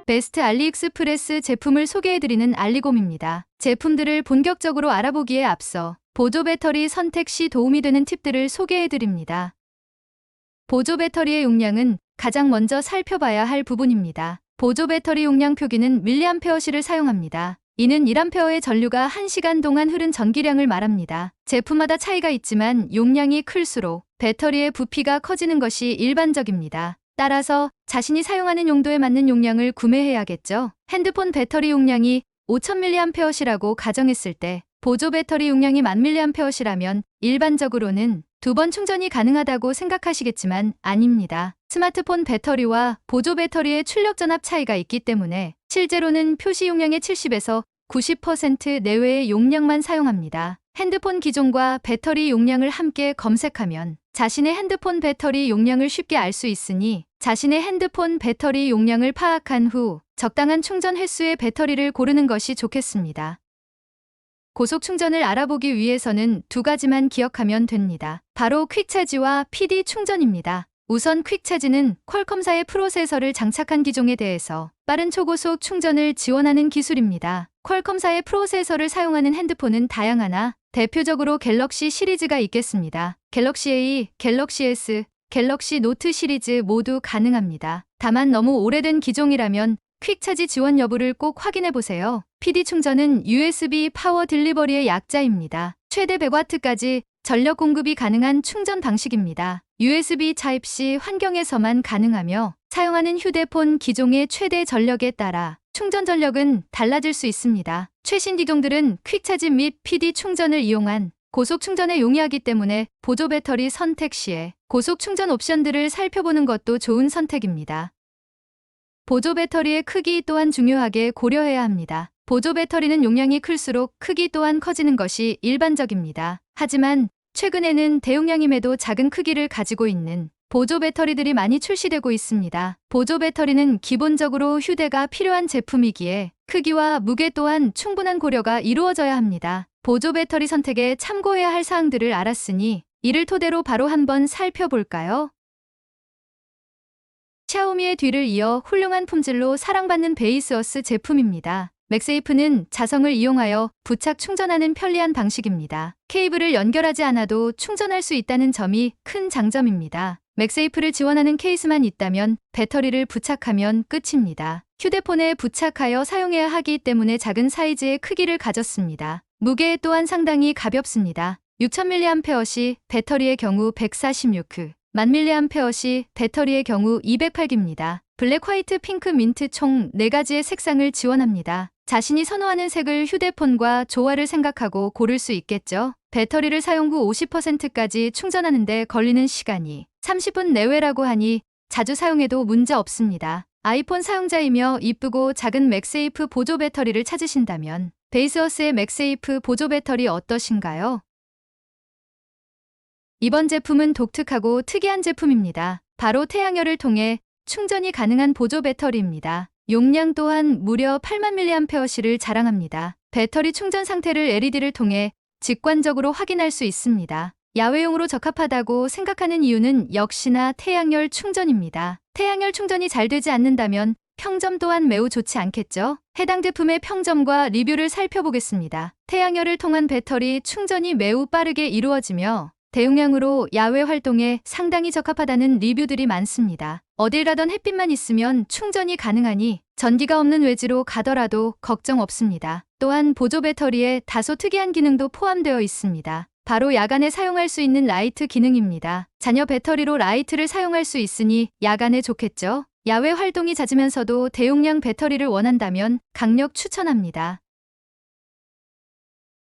베스트 알리익스프레스 제품을 소개해드리는 알리곰입니다. 제품들을 본격적으로 알아보기에 앞서 보조 배터리 선택 시 도움이 되는 팁들을 소개해드립니다. 보조 배터리의 용량은 가장 먼저 살펴봐야 할 부분입니다. 보조 배터리 용량 표기는 mAh를 사용합니다. 이는 1A의 전류가 1시간 동안 흐른 전기량을 말합니다. 제품마다 차이가 있지만 용량이 클수록 배터리의 부피가 커지는 것이 일반적입니다. 따라서 자신이 사용하는 용도에 맞는 용량을 구매해야겠죠. 핸드폰 배터리 용량이 5000mAh라고 가정했을 때 보조 배터리 용량이 1000mAh라면 일반적으로는 2번 충전이 가능하다고 생각하시겠지만 아닙니다. 스마트폰 배터리와 보조 배터리의 출력 전압 차이가 있기 때문에 실제로는 표시 용량의 70에서 90% 내외의 용량만 사용합니다. 핸드폰 기종과 배터리 용량을 함께 검색하면 자신의 핸드폰 배터리 용량을 쉽게 알 수 있으니 자신의 핸드폰 배터리 용량을 파악한 후 적당한 충전 횟수의 배터리를 고르는 것이 좋겠습니다. 고속 충전을 알아보기 위해서는 2가지만 기억하면 됩니다. 바로 퀵차지와 PD 충전입니다. 우선 퀵차지는 퀄컴사의 프로세서를 장착한 기종에 대해서 빠른 초고속 충전을 지원하는 기술입니다. 퀄컴사의 프로세서를 사용하는 핸드폰은 다양하나 대표적으로 갤럭시 시리즈가 있겠습니다. 갤럭시 A, 갤럭시 S, 갤럭시 노트 시리즈 모두 가능합니다. 다만 너무 오래된 기종이라면 퀵차지 지원 여부를 꼭 확인해보세요. PD 충전은 USB 파워 딜리버리의 약자입니다. 최대 100W까지 전력 공급이 가능한 충전 방식입니다. USB Type-C 환경에서만 가능하며 사용하는 휴대폰 기종의 최대 전력에 따라 충전 전력은 달라질 수 있습니다. 최신 기종들은 퀵차지 및 PD 충전을 이용한 고속 충전에 용이하기 때문에 보조 배터리 선택 시에 고속 충전 옵션들을 살펴보는 것도 좋은 선택입니다. 보조 배터리의 크기 또한 중요하게 고려해야 합니다. 보조 배터리는 용량이 클수록 크기 또한 커지는 것이 일반적입니다. 하지만 최근에는 대용량임에도 작은 크기를 가지고 있는 보조 배터리들이 많이 출시되고 있습니다. 보조 배터리는 기본적으로 휴대가 필요한 제품이기에 크기와 무게 또한 충분한 고려가 이루어져야 합니다. 보조 배터리 선택에 참고해야 할 사항들을 알았으니 이를 토대로 바로 한번 살펴볼까요? 샤오미의 뒤를 이어 훌륭한 품질로 사랑받는 베이스어스 제품입니다. 맥세이프는 자성을 이용하여 부착 충전하는 편리한 방식입니다. 케이블을 연결하지 않아도 충전할 수 있다는 점이 큰 장점입니다. 맥세이프를 지원하는 케이스만 있다면 배터리를 부착하면 끝입니다. 휴대폰에 부착하여 사용해야 하기 때문에 작은 사이즈의 크기를 가졌습니다. 무게 또한 상당히 가볍습니다. 6000mAh 배터리의 경우 146크, 1000mAh 배터리의 경우 208기입니다. 블랙, 화이트, 핑크, 민트 총 4가지의 색상을 지원합니다. 자신이 선호하는 색을 휴대폰과 조화를 생각하고 고를 수 있겠죠. 배터리를 사용 후 50%까지 충전하는데 걸리는 시간이 30분 내외라고 하니 자주 사용해도 문제 없습니다. 아이폰 사용자이며 이쁘고 작은 맥세이프 보조 배터리를 찾으신다면 베이스어스의 맥세이프 보조 배터리 어떠신가요? 이번 제품은 독특하고 특이한 제품입니다. 바로 태양열을 통해 충전이 가능한 보조 배터리입니다. 용량 또한 무려 8000mAh를 자랑합니다. 배터리 충전 상태를 LED를 통해 직관적으로 확인할 수 있습니다. 야외용으로 적합하다고 생각하는 이유는 역시나 태양열 충전입니다. 태양열 충전이 잘 되지 않는다면 평점 또한 매우 좋지 않겠죠? 해당 제품의 평점과 리뷰를 살펴보겠습니다. 태양열을 통한 배터리 충전이 매우 빠르게 이루어지며 대용량으로 야외 활동에 상당히 적합하다는 리뷰들이 많습니다. 어딜 가던 햇빛만 있으면 충전이 가능하니 전기가 없는 외지로 가더라도 걱정 없습니다. 또한 보조 배터리에 다소 특이한 기능도 포함되어 있습니다. 바로 야간에 사용할 수 있는 라이트 기능입니다. 잔여 배터리로 라이트를 사용할 수 있으니 야간에 좋겠죠? 야외 활동이 잦으면서도 대용량 배터리를 원한다면 강력 추천합니다.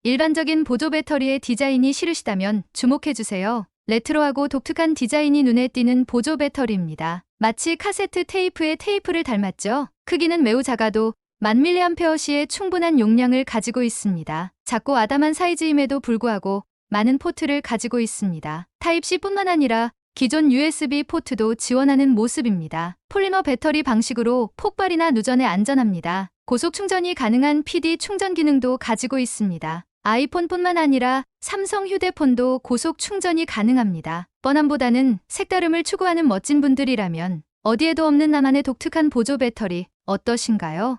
일반적인 보조 배터리의 디자인이 싫으시다면 주목해주세요. 레트로하고 독특한 디자인이 눈에 띄는 보조 배터리입니다. 마치 카세트 테이프의 테이프를 닮았죠? 크기는 매우 작아도 1000mAh의 충분한 용량을 가지고 있습니다. 작고 아담한 사이즈임에도 불구하고 많은 포트를 가지고 있습니다. 타입C뿐만 아니라 기존 USB 포트도 지원하는 모습입니다. 폴리머 배터리 방식으로 폭발이나 누전에 안전합니다. 고속 충전이 가능한 PD 충전 기능도 가지고 있습니다. 아이폰뿐만 아니라 삼성 휴대폰도 고속 충전이 가능합니다. 뻔함보다는 색다름을 추구하는 멋진 분들이라면 어디에도 없는 나만의 독특한 보조 배터리 어떠신가요?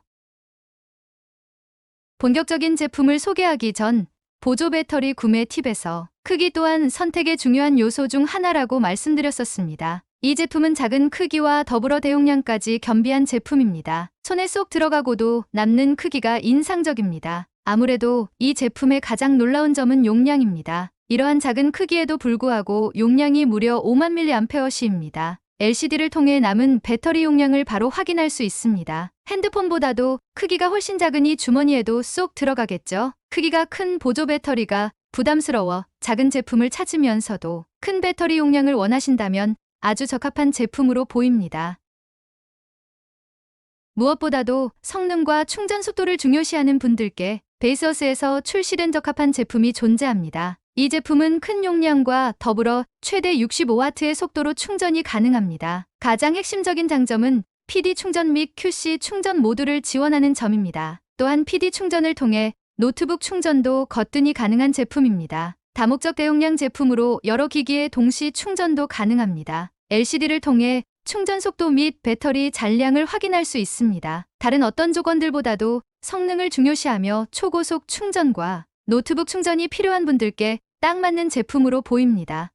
본격적인 제품을 소개하기 전 보조 배터리 구매 팁에서 크기 또한 선택의 중요한 요소 중 하나라고 말씀드렸었습니다. 이 제품은 작은 크기와 더불어 대용량까지 겸비한 제품입니다. 손에 쏙 들어가고도 남는 크기가 인상적입니다. 아무래도 이 제품의 가장 놀라운 점은 용량입니다. 이러한 작은 크기에도 불구하고 용량이 무려 5만 mAh입니다. LCD를 통해 남은 배터리 용량을 바로 확인할 수 있습니다. 핸드폰보다도 크기가 훨씬 작으니 주머니에도 쏙 들어가겠죠. 크기가 큰 보조 배터리가 부담스러워 작은 제품을 찾으면서도 큰 배터리 용량을 원하신다면 아주 적합한 제품으로 보입니다. 무엇보다도 성능과 충전 속도를 중요시하는 분들께 베이서스에서 출시된 적합한 제품이 존재합니다. 이 제품은 큰 용량과 더불어 최대 65W의 속도로 충전이 가능합니다. 가장 핵심적인 장점은 PD 충전 및 QC 충전 모두를 지원하는 점입니다. 또한 PD 충전을 통해 노트북 충전도 거뜬히 가능한 제품입니다. 다목적 대용량 제품으로 여러 기기에 동시 충전도 가능합니다. LCD를 통해 충전 속도 및 배터리 잔량을 확인할 수 있습니다. 다른 어떤 조건들보다도 성능을 중요시하며 초고속 충전과 노트북 충전이 필요한 분들께 딱 맞는 제품으로 보입니다.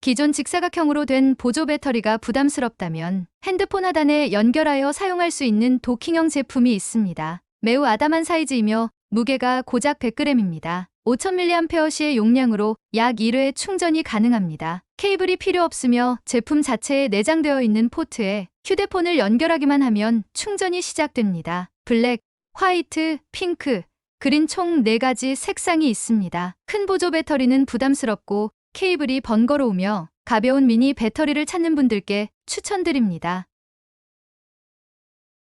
기존 직사각형으로 된 보조 배터리가 부담스럽다면 핸드폰 하단에 연결하여 사용할 수 있는 도킹형 제품이 있습니다. 매우 아담한 사이즈이며 무게가 고작 100g입니다. 5000mAh의 용량으로 약 1회 충전이 가능합니다. 케이블이 필요 없으며 제품 자체에 내장되어 있는 포트에 휴대폰을 연결하기만 하면 충전이 시작됩니다. 블랙, 화이트, 핑크, 그린 총 4가지 색상이 있습니다. 큰 보조 배터리는 부담스럽고 케이블이 번거로우며 가벼운 미니 배터리를 찾는 분들께 추천드립니다.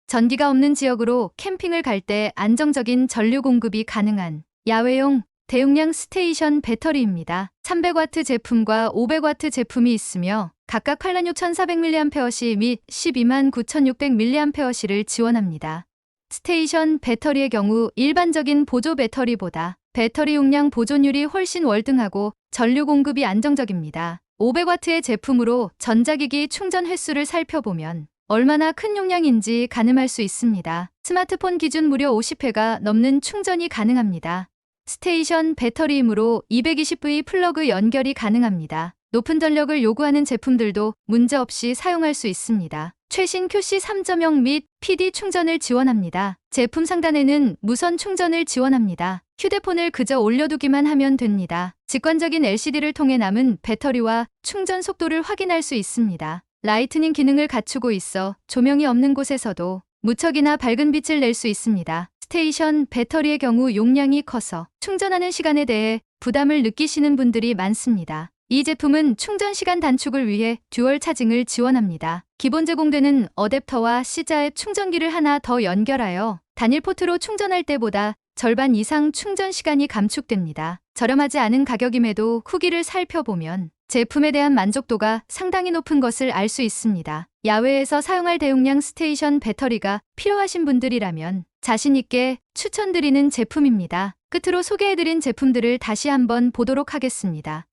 전기가 없는 지역으로 캠핑을 갈 때 안정적인 전류 공급이 가능한 야외용 대용량 스테이션 배터리입니다. 300W 제품과 500W 제품이 있으며 각각 86,400mAh 및 129,600mAh를 지원합니다. 스테이션 배터리의 경우 일반적인 보조 배터리보다 배터리 용량 보존율이 훨씬 월등하고 전류 공급이 안정적입니다. 500W의 제품으로 전자기기 충전 횟수를 살펴보면 얼마나 큰 용량인지 가늠할 수 있습니다. 스마트폰 기준 무려 50회가 넘는 충전이 가능합니다. 스테이션 배터리이므로 220V 플러그 연결이 가능합니다. 높은 전력을 요구하는 제품들도 문제없이 사용할 수 있습니다. 최신 QC 3.0 및 PD 충전을 지원합니다. 제품 상단에는 무선 충전을 지원합니다. 휴대폰을 그저 올려두기만 하면 됩니다. 직관적인 LCD를 통해 남은 배터리와 충전 속도를 확인할 수 있습니다. 라이트닝 기능을 갖추고 있어 조명이 없는 곳에서도 무척이나 밝은 빛을 낼 수 있습니다. 스테이션 배터리의 경우 용량이 커서 충전하는 시간에 대해 부담을 느끼시는 분들이 많습니다. 이 제품은 충전 시간 단축을 위해 듀얼 차징을 지원합니다. 기본 제공되는 어댑터와 C자앱 충전기를 하나 더 연결하여 단일 포트로 충전할 때보다 절반 이상 충전 시간이 감축됩니다. 저렴하지 않은 가격임에도 후기를 살펴보면 제품에 대한 만족도가 상당히 높은 것을 알 수 있습니다. 야외에서 사용할 대용량 스테이션 배터리가 필요하신 분들이라면 자신 있게 추천드리는 제품입니다. 끝으로 소개해드린 제품들을 다시 한번 보도록 하겠습니다.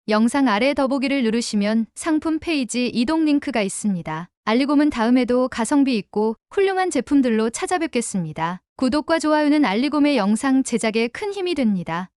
영상 아래 더보기를 누르시면 상품 페이지 이동 링크가 있습니다. 알리곰은 다음에도 가성비 있고 훌륭한 제품들로 찾아뵙겠습니다. 구독과 좋아요는 알리곰의 영상 제작에 큰 힘이 됩니다.